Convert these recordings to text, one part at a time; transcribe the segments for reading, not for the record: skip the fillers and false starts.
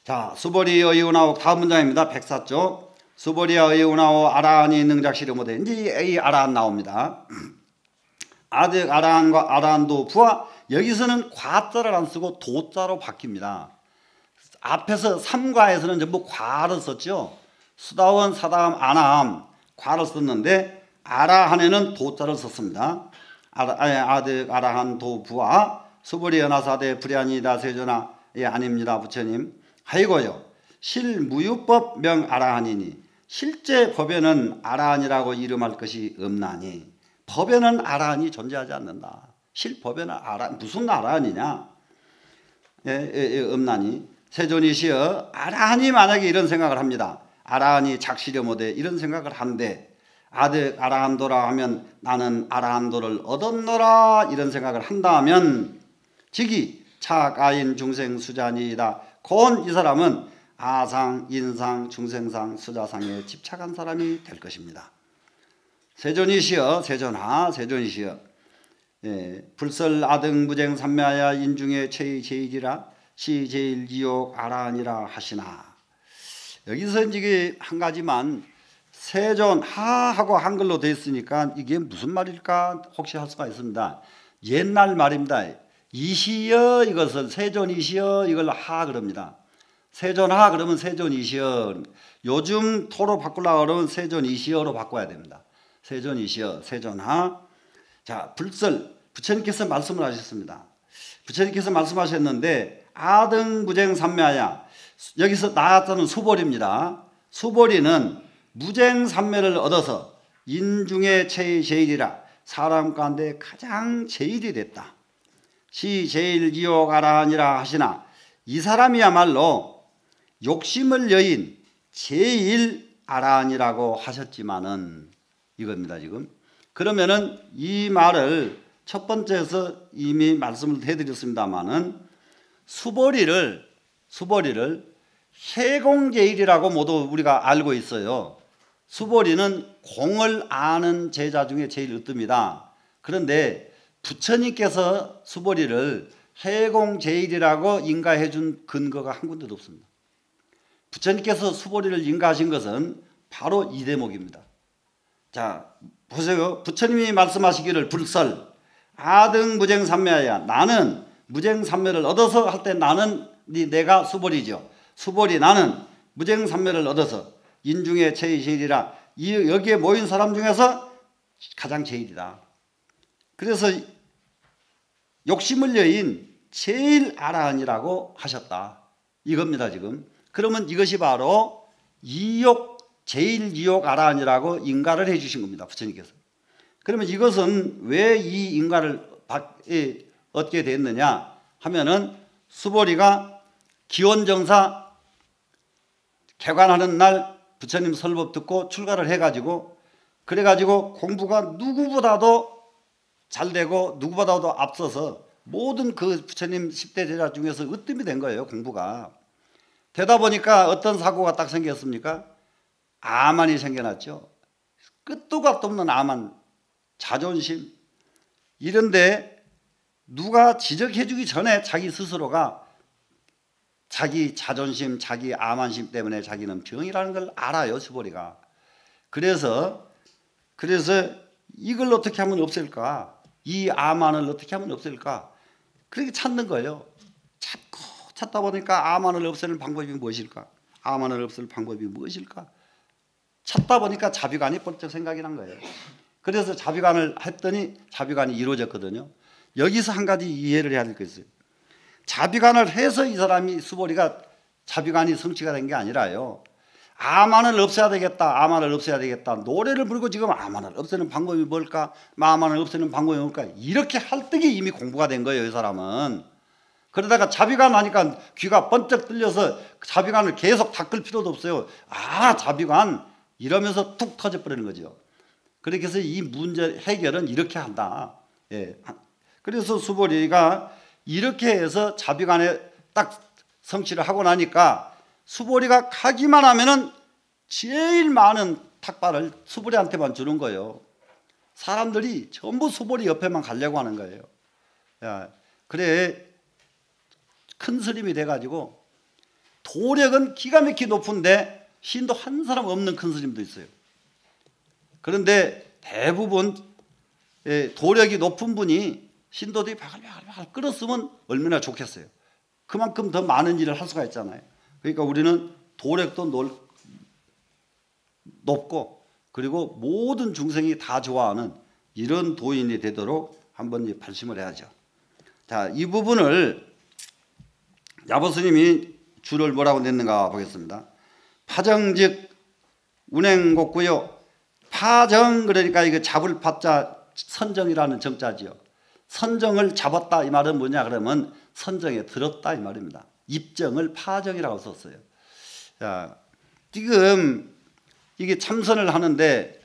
자, 수보리 의운하오 다음 문장입니다. 104쪽. 수보리와 의운하오 아라한이 능작시려 못해. 이제 이 아라한 나옵니다. 아득 아라한과 아라한도 부하, 여기서는 과자를 안 쓰고 도자로 바뀝니다. 앞에서 삼과에서는 전부 과를 썼죠. 수다원, 사다함, 아나함 과를 썼는데 아라한에는 도자를 썼습니다. 아득 아라한 도 부하 수보리 연하사대 불야니다 세존아. 예, 아닙니다 부처님. 아이고요, 실무유법 명 아라한이니 실제 법에는 아라한이라고 이름할 것이 없나니. 법에는 아라한이 존재하지 않는다. 실법에는 무슨 아라한이냐. 없나니. 세존이시여, 아라한이 만약에 이런 생각을 합니다. 아라한이 작시려 못해 이런 생각을 하는데, 아득 아라한도라 하면 나는 아라한도를 얻었노라 이런 생각을 한다면 즉이 착아인 중생 수자니이다. 곧 이 사람은 아상, 인상, 중생상, 수자상에 집착한 사람이 될 것입니다. 세존이시여, 세존하, 세존이시여. 예, 불설 아등 무쟁 삼매하야 인중에 최의 제일이라 시 제일 지옥 아라한이라 하시나. 여기서 이게 한 가지만 세존하하고 한글로 되어 있으니까 이게 무슨 말일까 혹시 할 수가 있습니다. 옛날 말입니다. 이시여 이것을 세존이시여 이걸 하 그럽니다. 세존하 그러면 세존이시여. 요즘 토로 바꾸려고 그러면 세존이시여로 바꿔야 됩니다. 세존이시여, 세존하. 자, 불설 부처님께서 말씀을 하셨습니다. 부처님께서 말씀하셨는데 아등 무쟁 삼매하야, 여기서 나왔다는 수보리입니다. 수보리는 무쟁 삼매를 얻어서 인중의 제일이라 사람 가운데 가장 제일이 됐다. 시 제일 지옥 아라한이라 하시나. 이 사람이야말로 욕심을 여인 제일 아라한이라고 하셨지만은 이겁니다 지금. 그러면은 이 말을 첫 번째에서 이미 말씀을 해드렸습니다마는 수보리를 해공제일이라고 모두 우리가 알고 있어요. 수보리는 공을 아는 제자 중에 제일 으뜸이다. 그런데 부처님께서 수보리를 해공제일이라고 인가해 준 근거가 한 군데도 없습니다. 부처님께서 수보리를 인가하신 것은 바로 이 대목입니다. 자, 보세요. 부처님이 말씀하시기를 불설 아등 무쟁 삼매하야, 나는 무쟁 삼매를 얻어서 할 때 나는 내가 수보리죠. 수보리 나는 무쟁 삼매를 얻어서 인중의 제일이라, 여기에 모인 사람 중에서 가장 제일이다. 그래서 욕심을 여인 제일 아라한이라고 하셨다 이겁니다 지금. 그러면 이것이 바로 제일 이욕 아라한이라고 인가를 해 주신 겁니다 부처님께서. 그러면 이것은 왜 이 인가를 얻게 됐느냐 하면은 수보리가 기원정사 개관하는 날 부처님 설법 듣고 출가를 해가지고, 그래가지고 공부가 누구보다도 잘 되고 누구보다도 앞서서 모든 그 부처님 10대 제자 중에서 으뜸이 된 거예요. 공부가 되다 보니까 어떤 사고가 딱 생겼습니까? 아만이 생겨났죠. 끝도 값도 없는 아만, 자존심. 이런데 누가 지적해 주기 전에 자기 스스로가 자기 자존심, 자기 아만심 때문에 자기는 병이라는 걸 알아요 수보리가. 그래서 이걸 어떻게 하면 없앨까, 이 아만을 어떻게 하면 없앨까, 그렇게 찾는 거예요. 찾다 보니까 아만을 없애는 방법이 무엇일까, 아만을 없앨 방법이 무엇일까 찾다 보니까 자비관이 번쩍 생각이 난 거예요. 그래서 자비관을 했더니 자비관이 이루어졌거든요. 여기서 한 가지 이해를 해야 될 게 있어요. 자비관을 해서 이 사람이 수보리가 자비관이 성취가 된 게 아니라요, 아만을 없애야 되겠다, 아만을 없애야 되겠다 노래를 부르고 지금 아만을 없애는 방법이 뭘까, 아만을 없애는 방법이 뭘까, 이렇게 할 때에 이미 공부가 된 거예요 이 사람은. 그러다가 자비관 하니까 귀가 번쩍 뚫려서 자비관을 계속 닦을 필요도 없어요. 아, 자비관 이러면서 툭 터져버리는 거죠. 그렇게 해서 이 문제 해결은 이렇게 한다. 예. 그래서 수보리가 이렇게 해서 자비관에 딱 성취를 하고 나니까 수보리가 가기만 하면은 제일 많은 탁발을 수보리한테만 주는 거예요. 사람들이 전부 수보리 옆에만 가려고 하는 거예요. 야, 그래 큰 스님이 돼가지고 도력은 기가 막히게 높은데 신도 한 사람 없는 큰 스님도 있어요. 그런데 대부분 도력이 높은 분이 신도들이 바글바글 끓었으면 얼마나 좋겠어요. 그만큼 더 많은 일을 할 수가 있잖아요. 그러니까 우리는 도력도 높고 그리고 모든 중생이 다 좋아하는 이런 도인이 되도록 한번 발심을 해야죠. 자, 이 부분을 야보스님이 줄을 뭐라고 냈는가 보겠습니다. 파정즉 운행곡구요. 파정 그러니까 이거 잡을 파자 선정이라는 정자지요. 선정을 잡았다 이 말은 뭐냐 그러면 선정에 들었다 이 말입니다. 입정을 파정이라고 썼어요. 자, 지금 이게 참선을 하는데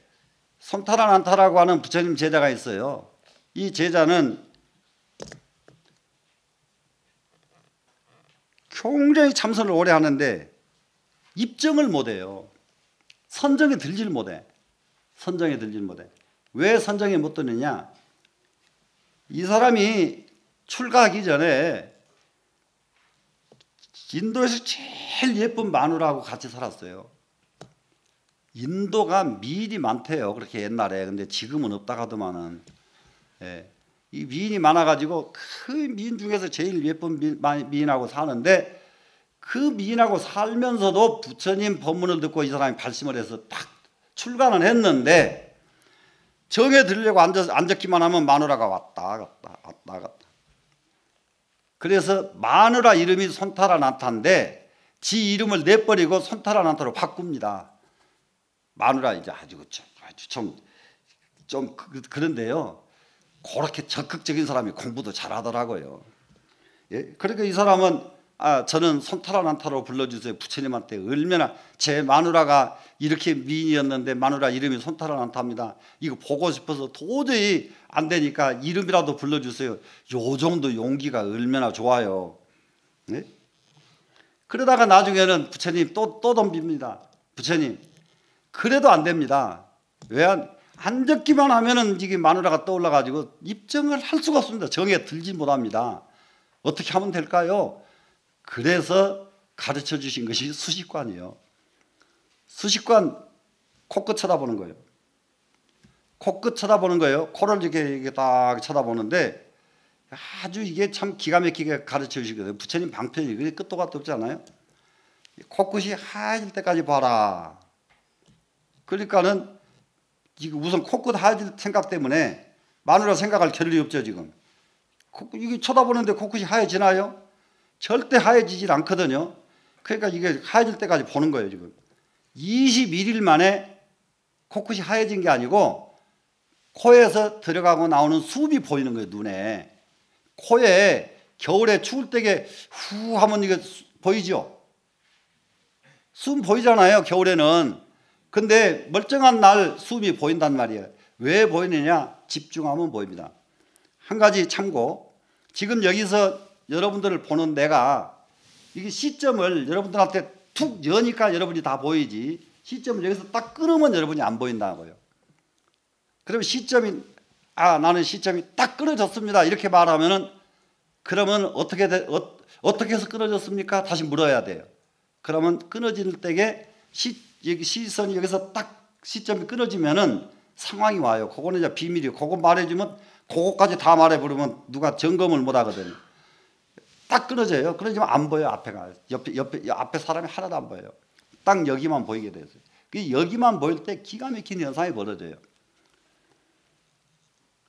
손타라난타라고 하는 부처님 제자가 있어요. 이 제자는 굉장히 참선을 오래 하는데 입정을 못해요. 선정에 들질 못해. 선정에 들질 못해. 왜 선정에 못 드느냐? 이 사람이 출가하기 전에 인도에서 제일 예쁜 마누라하고 같이 살았어요. 인도가 미인이 많대요. 그렇게 옛날에. 근데 지금은 없다 하더만은. 예. 이 미인이 많아가지고 그 미인 중에서 제일 예쁜 미인하고 사는데 그 미인하고 살면서도 부처님 법문을 듣고 이 사람이 발심을 해서 딱 출가는 했는데 정에 들으려고 앉았기만 하면 마누라가 왔다 갔다. 그래서 마누라 이름이 손타라난타인데 지 이름을 내버리고 손타라난타로 바꿉니다. 마누라 이제 아주 좀 그런데요. 그렇게 적극적인 사람이 공부도 잘하더라고요. 예? 그러니까 이 사람은 저는 손타라난타로 불러주세요. 부처님한테 얼마나 제 마누라가 이렇게 미인이었는데 마누라 이름이 손타라난타입니다. 이거 보고 싶어서 도저히 안 되니까 이름이라도 불러주세요. 요 정도 용기가 얼마나 좋아요. 예? 그러다가 나중에는 부처님 또 덤빕니다. 부처님 그래도 안 됩니다. 왜 안 듣기만 하면은 이게 마누라가 떠올라가지고 입정을 할 수가 없습니다. 정에 들지 못합니다. 어떻게 하면 될까요? 그래서 가르쳐 주신 것이 수식관이에요. 수식관 코끝 쳐다보는 거예요. 코끝 쳐다보는 거예요. 코를 이렇게 딱 쳐다보는데 아주 이게 참 기가 막히게 가르쳐 주시거든요. 부처님 방편이 그게 끝도 같도 없지 않아요? 코끝이 하얘질 때까지 봐라. 그러니까는 지금 우선 코끝 하얘질 생각 때문에 마누라 생각할 겨를이 없죠 지금. 이게 쳐다보는데 코끝이 하얘지나요? 절대 하얘지질 않거든요. 그러니까 이게 하얘질 때까지 보는 거예요 지금. 21일 만에 코끝이 하얘진 게 아니고 코에서 들어가고 나오는 수음이 보이는 거예요 눈에. 코에 겨울에 추울 때게 후 하면 이게 보이죠? 수음 보이잖아요 겨울에는. 근데 멀쩡한 날 수음이 보인단 말이에요. 왜 보이느냐? 집중하면 보입니다. 한 가지 참고, 지금 여기서 여러분들을 보는 내가 이게 시점을 여러분들한테 툭 여니까 여러분이 다 보이지, 시점을 여기서 딱 끊으면 여러분이 안 보인다고요. 그러면 시점이 나는 시점이 딱 끊어졌습니다 이렇게 말하면은 그러면 어떻게 해서 끊어졌습니까? 다시 물어야 돼요. 그러면 끊어질 때에 시선이 여기서 딱 시점이 끊어지면은 상황이 와요. 그거는 이제 비밀이에요. 그거 말해주면 그거까지 다 말해버리면 누가 점검을 못 하거든요. 딱 끊어져요. 그러지만 안 보여요. 앞에가. 앞에 사람이 하나도 안 보여요. 딱 여기만 보이게 돼요. 여기만 보일 때 기가 막힌 현상이 벌어져요.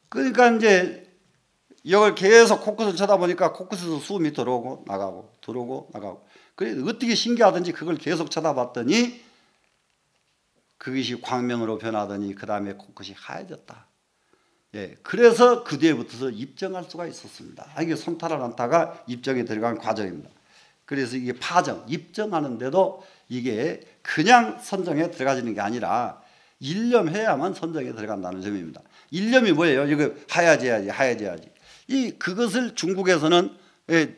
그러니까 이제 이걸 계속 코끝을 쳐다보니까 코끝에서 수음이 들어오고 나가고 들어오고 나가고. 그래 어떻게 신기하든지 그걸 계속 쳐다봤더니 그것이 광명으로 변하더니 그 다음에 코끝이 하얘졌다. 예, 그래서 그 뒤에 붙어서 입정할 수가 있었습니다. 이게 손타라난타가 입정에 들어간 과정입니다. 그래서 이게 파정, 입정하는데도 이게 그냥 선정에 들어가지는 게 아니라 일념해야만 선정에 들어간다는 점입니다. 일념이 뭐예요? 이거 하얘져야지. 그것을 중국에서는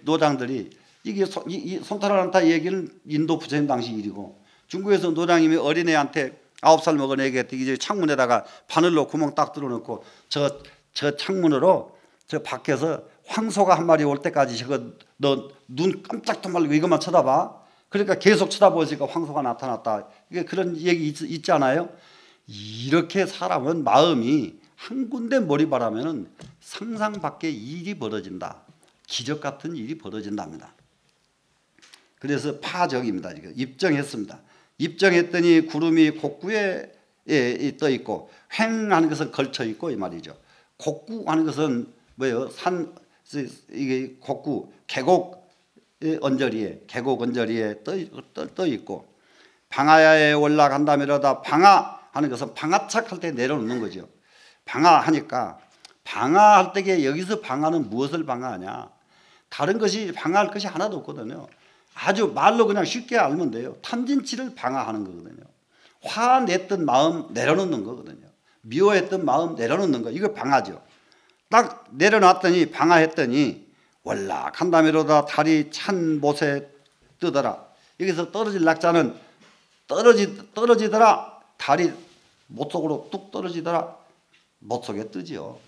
노장들이 이게 손타라난타 얘기는 인도 부처님 당시 일이고, 중국에서 노장님이 어린애한테 9살 먹은 애기한테 이제 창문에다가 바늘로 구멍 딱 뚫어놓고 저 창문으로 저 밖에서 황소가 한 마리 올 때까지 저거 너 눈 깜짝도 말고 이것만 쳐다봐. 그러니까 계속 쳐다보니까 황소가 나타났다. 이게 그런 얘기 있지 않아요? 이렇게 사람은 마음이 한 군데 몰입하라면 상상 밖의 일이 벌어진다. 기적 같은 일이 벌어진답니다. 그래서 파적입니다. 지금 입정했습니다. 입정했더니 구름이 곡구에 떠 있고 횡하는 것은 걸쳐 있고 이 말이죠. 곡구하는 것은 뭐예요? 산 이게 곡구 계곡 언저리에 떠 있고 방아야에 올라간다면이다. 방아하는 것은 방아착할 때 내려놓는 거죠. 방아하니까 방아할 때에 여기서 방아는 무엇을 방아하냐? 다른 것이 방아할 것이 하나도 없거든요. 아주 말로 그냥 쉽게 알면 돼요. 탐진치를 방아하는 거거든요. 화냈던 마음 내려놓는 거거든요. 미워했던 마음 내려놓는 거. 이거 방아죠. 딱 내려놨더니 방아했더니 월락한다면로다 달이 찬 못에 뜨더라. 여기서 떨어질 낙자는 떨어지더라. 달이 못 속으로 뚝 떨어지더라. 못 속에 뜨지요.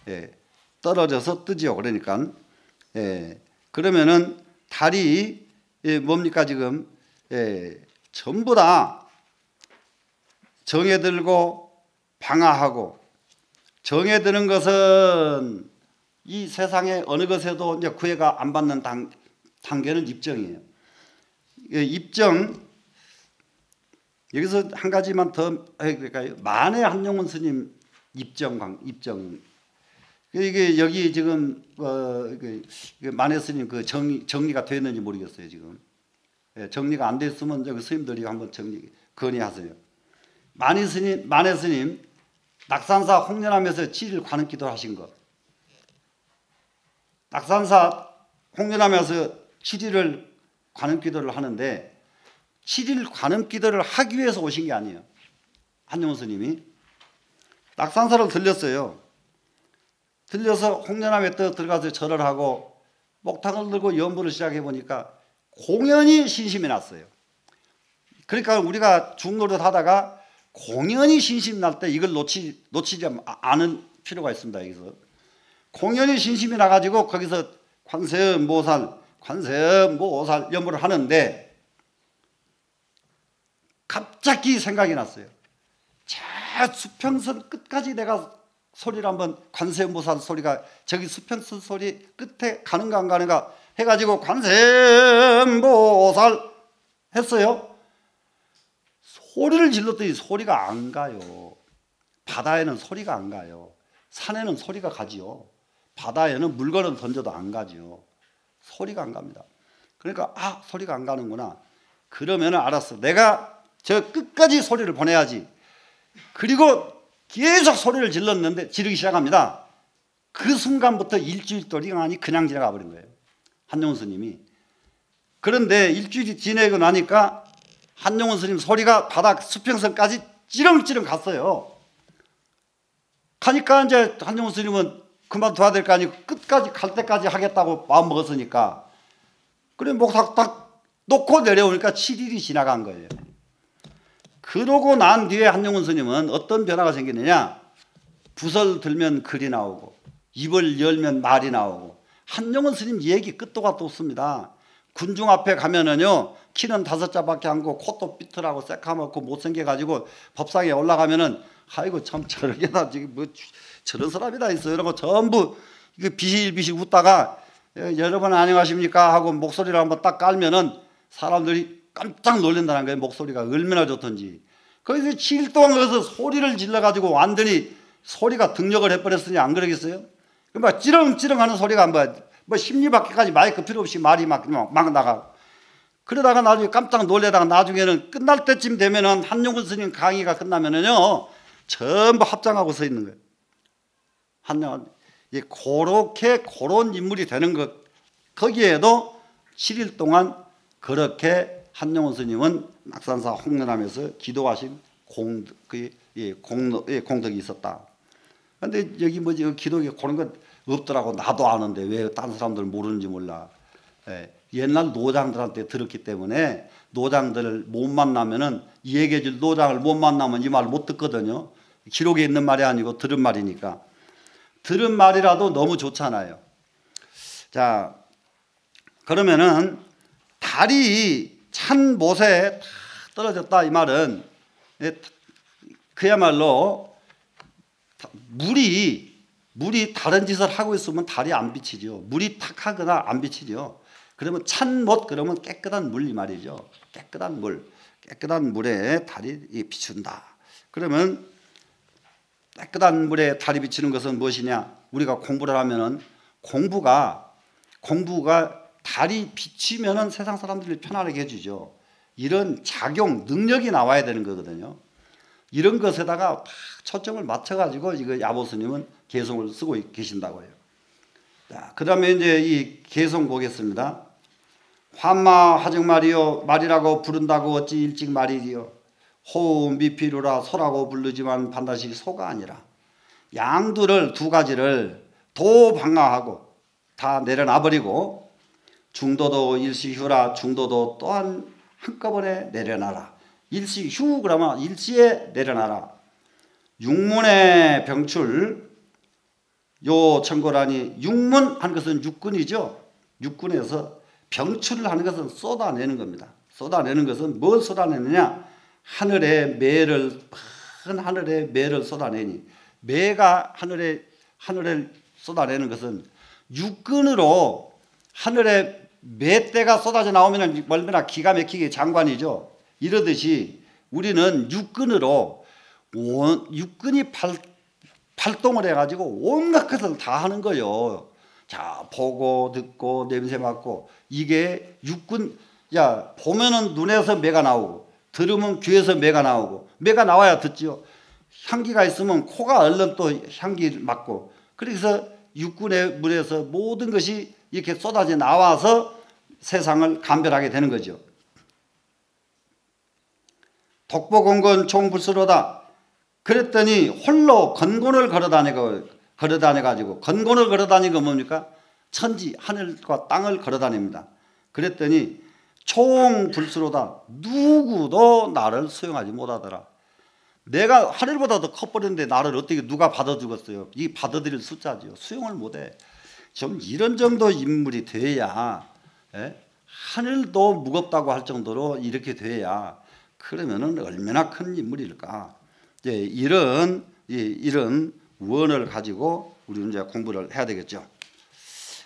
예, 떨어져서 뜨지요. 그러니까 그러면은 달이 뭡니까 지금 전부 다 정해들고 방아하고 정해드는 것은 이 세상의 어느 것에도 이제 구애가 안 받는 단계는 입정이에요. 입정 여기서 한 가지만 더 할까요? 만해 한용운 스님 입정 이게 여기 지금 만해 스님 그 정리가 되었는지 모르겠어요 지금. 정리가 안 됐으면 여기 스님들이 한번 건의하세요. 만해 스님 낙산사 홍련암에서 7일 관음 기도를 하신 것. 낙산사 홍련암에서 7일을 관음 기도를 하는데 7일 관음 기도를 하기 위해서 오신 게 아니에요. 한용운 스님이 낙산사를 들렸어요. 들려서 홍련암에 들어가서 절을 하고 목탁을 들고 연부를 시작해 보니까 공연히 신심이 났어요. 그러니까 우리가 중노릇 하다가 공연히 신심 날 때 이걸 놓치지 않을 필요가 있습니다. 여기서 공연히 신심이 나가지고 거기서 관세음보살 연부를 하는데 갑자기 생각이 났어요. 저 수평선 끝까지 내가 소리를 한번 관세음보살 소리가 저기 수평선 소리 끝에 가는가 안 가는가 해가지고 관세음보살 했어요. 소리를 질렀더니 소리가 안 가요. 바다에는 소리가 안 가요. 산에는 소리가 가지요. 바다에는 물건을 던져도 안 가지요. 소리가 안 갑니다. 그러니까 소리가 안 가는구나. 그러면 알았어. 내가 저 끝까지 소리를 보내야지. 그리고 계속 소리를 지르기 시작합니다. 그 순간부터 일주일 동안이 그냥 지나가 버린 거예요. 한용운 스님이. 그런데 일주일이 지내고 나니까 한용운 스님 소리가 바다 수평선까지 찌렁찌렁 갔어요. 가니까 이제 한용운 스님은 그만둬야 될 거 아니고 끝까지 갈 때까지 하겠다고 마음 먹었으니까 그래 목탁 딱 놓고 내려오니까 7일이 지나간 거예요. 그러고 난 뒤에 한용운 스님은 어떤 변화가 생기느냐, 붓을 들면 글이 나오고 입을 열면 말이 나오고. 한용운 스님 얘기 끝도 갓도 없습니다. 군중 앞에 가면은요 키는 5자밖에 안 고 콧도 삐뚤하고 새카맣고 못생겨가지고 법상에 올라가면은 아이고 참 저러게나 지금 뭐 저런 사람이 다 있어 이러고 전부 이거 비실비실 웃다가 여러분 안녕하십니까 하고 목소리를 한번 딱 깔면은 사람들이 깜짝 놀란다는 거예요. 목소리가 얼마나 좋던지. 거기서 7일 동안 거기서 소리를 질러가지고 완전히 소리가 등력을 해버렸으니 안 그러겠어요? 막 찌렁찌렁 하는 소리가 뭐 심리밖에까지 마이크 필요 없이 말이 막 나가고. 그러다가 나중에 깜짝 놀래다가 나중에는 끝날 때쯤 되면은 한용운 스님 강의가 끝나면은요 전부 합장하고 서 있는 거예요. 그런 인물이 되는 것. 거기에도 7일 동안 그렇게 한용운 스님은 낙산사 홍련암에서 기도하신 공덕이 있었다. 그런데 여기 뭐지 기도에 그런 것 없더라고. 나도 아는데 왜 다른 사람들 모르는지 몰라. 옛날 노장들한테 들었기 때문에 노장들을 못 만나면은 얘기해 줄 노장을 못 만나면 이 말 못 듣거든요. 기록에 있는 말이 아니고 들은 말이니까. 들은 말이라도 너무 좋잖아요. 자, 그러면은 달이 찬 못에 다 떨어졌다 이 말은 그야말로 물이 다른 짓을 하고 있으면 달이 안 비치죠. 물이 탁하거나 안 비치죠. 그러면 찬 못 그러면 깨끗한 물 이 말이죠. 깨끗한 물에 달이 비춘다. 그러면 깨끗한 물에 달이 비치는 것은 무엇이냐? 우리가 공부를 하면은 공부가 달이 비치면은 세상 사람들이 편안하게 해주죠. 이런 작용 능력이 나와야 되는 거거든요. 이런 것에다가 초점을 맞춰가지고 이거 야보스님은 개성을 쓰고 계신다고 해요. 자, 그다음에 이제 이 개성 보겠습니다. 환마 하정말이요 말이라고 부른다고 어찌 일찍 말이리요. 호우 미피루라 소라고 부르지만 반드시 소가 아니라. 양두를 두 가지를 도방하하고 다 내려놔버리고 중도도 일시휴라 중도도 또한 한꺼번에 내려놔라. 일시휴 그러면 일시에 내려놔라. 육문의 병출 요 청고라니 육문 하는 것은 육군이죠. 육군에서 병출을 하는 것은 쏟아내는 겁니다. 쏟아내는 것은 뭘 쏟아내느냐? 하늘의 매를 큰 하늘의 매를 쏟아내니 매가 하늘을 쏟아내는 것은 육근으로 하늘의 매대가 쏟아져 나오면 얼마나 기가 막히게 장관이죠. 이러듯이 우리는 육근으로 육근이 발동을 해가지고 온갖 것을 다 하는 거예요. 자, 보고 듣고 냄새 맡고 이게 육근. 야, 보면은 눈에서 매가 나오고 들으면 귀에서 매가 나오고 매가 나와야 듣지요. 향기가 있으면 코가 얼른 또 향기 맡고 그래서 육군의 물에서 모든 것이 이렇게 쏟아져 나와서 세상을 감별하게 되는 거죠. 독보공건 총불수로다. 그랬더니 홀로 건곤을 걸어다녀가지고 건곤을 걸어다니는 건 뭡니까? 천지 하늘과 땅을 걸어다닙니다. 그랬더니 총불수로다. 누구도 나를 수용하지 못하더라. 내가 하늘보다 더 커버렸는데 나를 어떻게 누가 받아주겠어요? 이 받아들일 숫자죠. 수용을 못해. 좀 이런 정도 인물이 돼야 하늘도 무겁다고 할 정도로 이렇게 돼야 그러면은 얼마나 큰 인물일까? 이런 원을 가지고 우리는 이제 공부를 해야 되겠죠.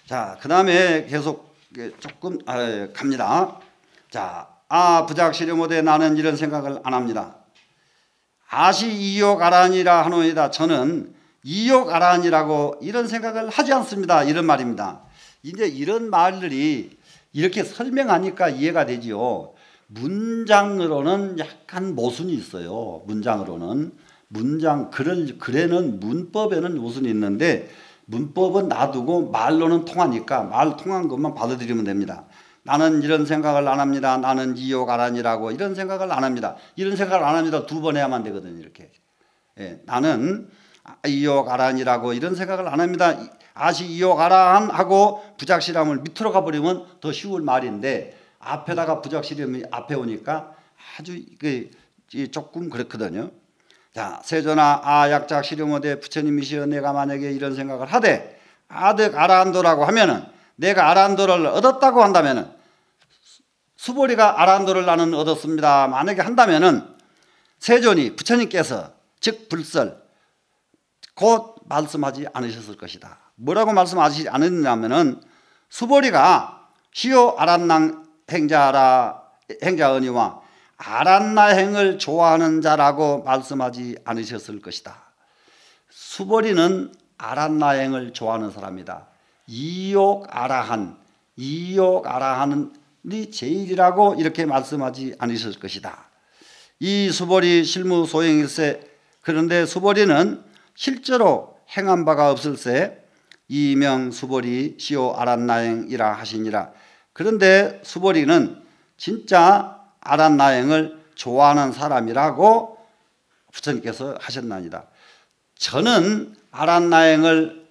자, 그 다음에 계속 조금 갑니다. 자, 부작시려 못해 나는 이런 생각을 안 합니다. 아시 이욕아라니라 하노이다. 저는 이욕아라니라고 이런 생각을 하지 않습니다. 이런 말입니다. 이제 이런 말들이 이렇게 설명하니까 이해가 되지요. 문장으로는 약간 모순이 있어요. 글에는 문법에는 모순이 있는데 문법은 놔두고 말로는 통하니까 말 통한 것만 받아들이면 됩니다. 나는 이런 생각을 안 합니다. 나는 이욕아라니라고 이런 생각을 안 합니다. 이런 생각을 안 합니다. 두 번 해야만 되거든요. 이렇게. 나는 이욕아라니라고 이런 생각을 안 합니다. 아시 이욕아란 하고 부작실함을 밑으로 가버리면 더 쉬울 말인데 앞에다가 부작실함이 앞에 오니까 아주 조금 그렇거든요. 자, 세존아 약작 시려모되 부처님이시여 내가 만약에 이런 생각을 하되 아득 아라한도라고 하면은 내가 아라한도를 얻었다고 한다면은 수보리가 아라한도를 나는 얻었습니다. 만약에 한다면은 세존이 부처님께서 즉 불설 곧 말씀하지 않으셨을 것이다. 뭐라고 말씀하시지 않았냐면은 수보리가 시오 아란낭 행자언니와 아란나행을 좋아하는 자라고 말씀하지 않으셨을 것이다. 수보리는 아란나행을 좋아하는 사람이다. 이욕아라한이 제일이라고 이렇게 말씀하지 않으셨을 것이다. 이 수보리 실무소행일세. 그런데 수보리는 실제로 행한 바가 없을세. 이명 수보리 시오 아란나행이라 하시니라. 그런데 수보리는 진짜 아란나행을 좋아하는 사람이라고 부처님께서 하셨나이다. 저는 아란나행을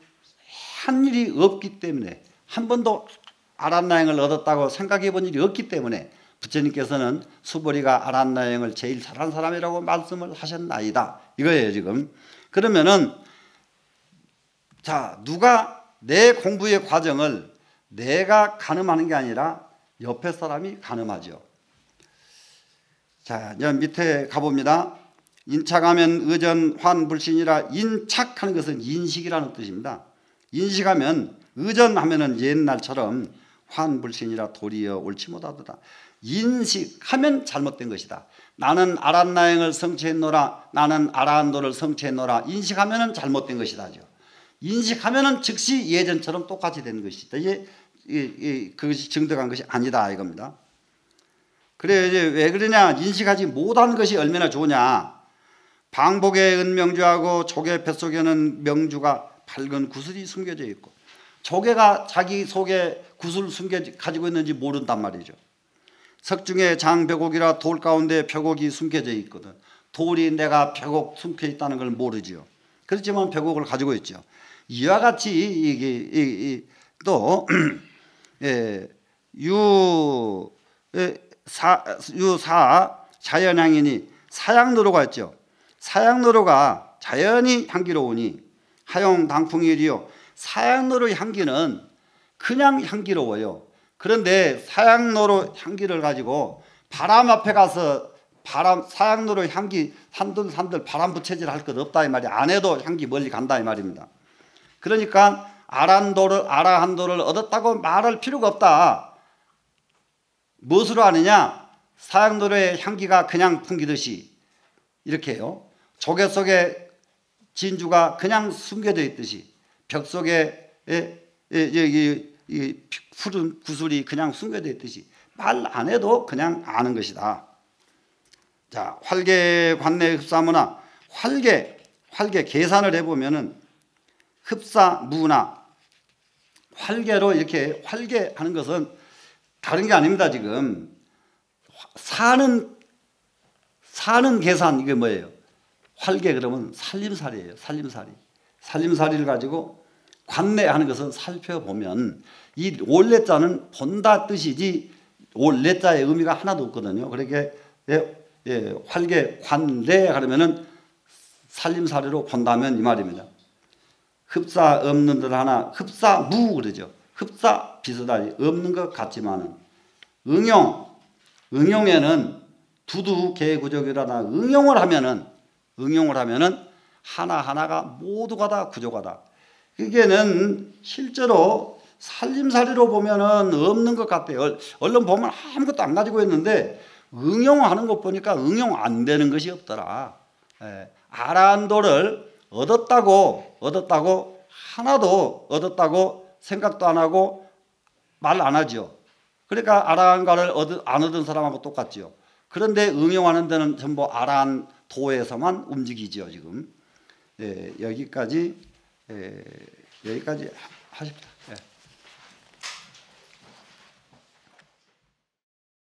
한 일이 없기 때문에 한 번도 아란나행을 얻었다고 생각해 본 일이 없기 때문에 부처님께서는 수보리가 아란나행을 제일 잘한 사람이라고 말씀을 하셨나이다. 이거예요 지금. 그러면은 자, 누가 내 공부의 과정을 내가 가늠하는 게 아니라 옆에 사람이 가늠하죠. 자, 이제 밑에 가봅니다. 인착하면 의전 환불신이라 인착하는 것은 인식이라는 뜻입니다. 인식하면 의전하면은 옛날처럼 환불신이라 도리어 옳지 못하도다. 인식하면 잘못된 것이다. 나는 아란나행을 성취했노라. 나는 아라한도를 성취했노라. 인식하면은 잘못된 것이다죠. 인식하면은 즉시 예전처럼 똑같이 되는 것이다. 이게 그것이 증득한 것이 아니다 이겁니다. 그래 이제 왜 그러냐? 인식하지 못한 것이 얼마나 좋으냐? 방복의 은명주하고 조개 뱃속에는 명주가 밝은 구슬이 숨겨져 있고, 조개가 자기 속에 구슬 가지고 있는지 모른단 말이죠. 석중에 장벽옥이라 돌 가운데 벽옥이 숨겨져 있거든. 돌이 내가 벽옥 숨겨 있다는 걸 모르죠. 그렇지만 벽옥을 가지고 있죠. 이와 같이 이게 또 유사 자연향이니 사양노로가 있죠. 사양노로가 자연히 향기로우니 하용 당풍이리요. 사양노로의 향기는 그냥 향기로워요. 그런데 사양노로 향기를 가지고 바람 앞에 가서 사양노로 향기 산들산들 바람 부채질 할 것 없다 이 말이. 안 해도 향기 멀리 간다 이 말입니다. 그러니까 아라한도를 얻었다고 말할 필요가 없다. 무엇으로 아느냐? 사양노로의 향기가 그냥 풍기듯이 이렇게요. 조개 속에 진주가 그냥 숨겨져 있듯이 벽 속에 이 푸른 구슬이 그냥 숨겨져 있듯이 말 안 해도 그냥 아는 것이다. 자, 활계 관내 흡사문화. 활계 계산을 해보면은 흡사문화 활계로 이렇게 활계하는 것은 다른 게 아닙니다. 지금 사는 계산, 이게 뭐예요? 활계 그러면 살림살이에요. 살림살이를 가지고 관내하는 것은 살펴보면 이 올레자는 본다 뜻이지 올레자의 의미가 하나도 없거든요. 그러니까 활계 관내 하려면은 살림살이로 본다면 이 말입니다. 흡사 없는 듯 하나 흡사무 그러죠. 흡사 비슷하지 없는 것 같지만은 응용에는 두두 개구적이라나 응용을 하면은 하나하나가 모두가 다 구조가다. 그게는 실제로 살림살이로 보면은 없는 것 같아요. 얼른 보면 아무것도 안 가지고 있는데 응용하는 것 보니까 응용 안 되는 것이 없더라. 아라한도를 얻었다고 하나도 얻었다고 생각도 안 하고 말 안 하죠. 그러니까 아라한가를 안 얻은 사람하고 똑같죠. 그런데 응용하는 데는 전부 아라한도에서만 움직이죠. 지금 여기까지 하십니다.